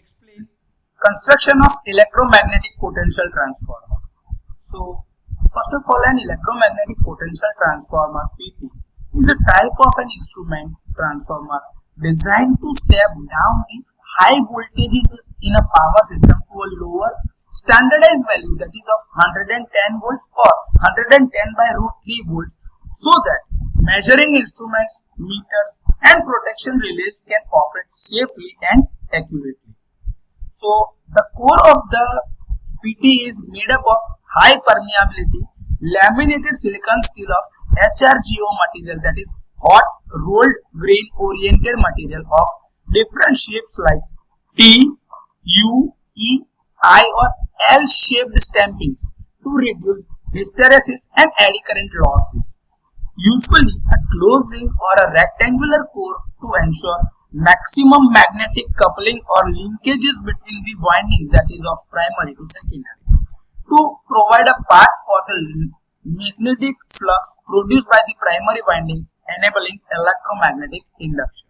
explain construction of electromagnetic potential transformer. So, first of all, an electromagnetic potential transformer (PT) is a type of an instrument transformer designed to step down the high voltages in a power system to a lower standardized value, that is of 110 volts or 110 by root 3 volts, so that measuring instruments, meters and protection relays can operate safely and accurately. So the core of the PT is made up of high permeability laminated silicon steel of HRGO material, that is hot rolled grain oriented material of different shapes like T, U, E, I or L shaped stampings to reduce hysteresis and eddy current losses. Usually a closed ring or a rectangular core to ensure maximum magnetic coupling or linkages between the windings, that is of primary to secondary, to provide a path for the magnetic flux produced by the primary winding, enabling electromagnetic induction.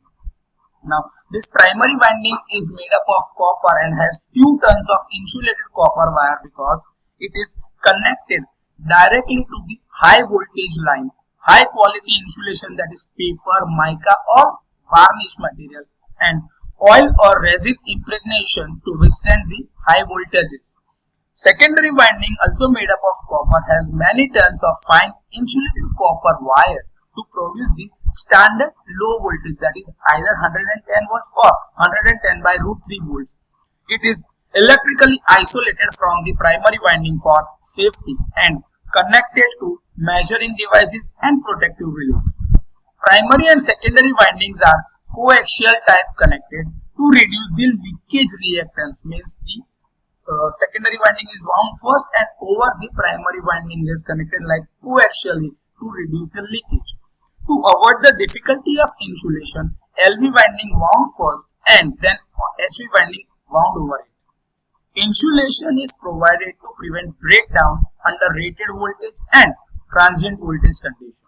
Now, this primary winding is made up of copper and has few turns of insulated copper wire because it is connected directly to the high voltage line. High quality insulation, that is paper, mica or varnish material, and oil or resin impregnation to withstand the high voltages. Secondary winding, also made up of copper, has many turns of fine insulated copper wire to produce the standard low voltage, that is either 110 volts or 110 by root 3 volts. It is electrically isolated from the primary winding for safety and connected to measuring devices and protective relays. Primary and secondary windings are coaxial type connected to reduce the leakage reactance, means the secondary winding is wound first and over the primary winding is connected like coaxially to reduce the leakage. To avoid the difficulty of insulation, LV winding wound first and then HV winding wound over it. Insulation is provided to prevent breakdown under rated voltage and transient voltage condition.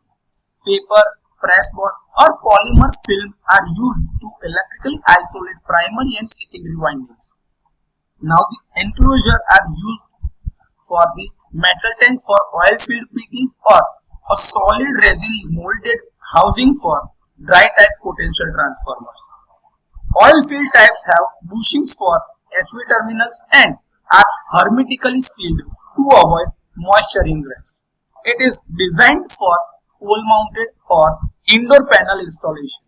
Paper, pressboard or polymer film are used to electrically isolate primary and secondary windings. Now the enclosure are used for the metal tank for oil-filled PTs or a solid resin molded housing for dry type potential transformers. Oil-filled types have bushings for HV terminals and are hermetically sealed to avoid moisture ingress. It is designed for pole mounted or indoor panel installation.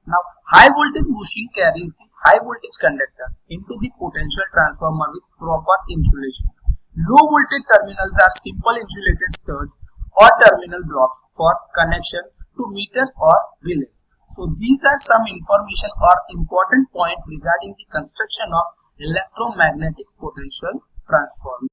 Now, high voltage bushing carries the high voltage conductor into the potential transformer with proper insulation. Low voltage terminals are simple insulated studs or terminal blocks for connection to meters or relay. So these are some information or important points regarding the construction of electromagnetic potential transformer.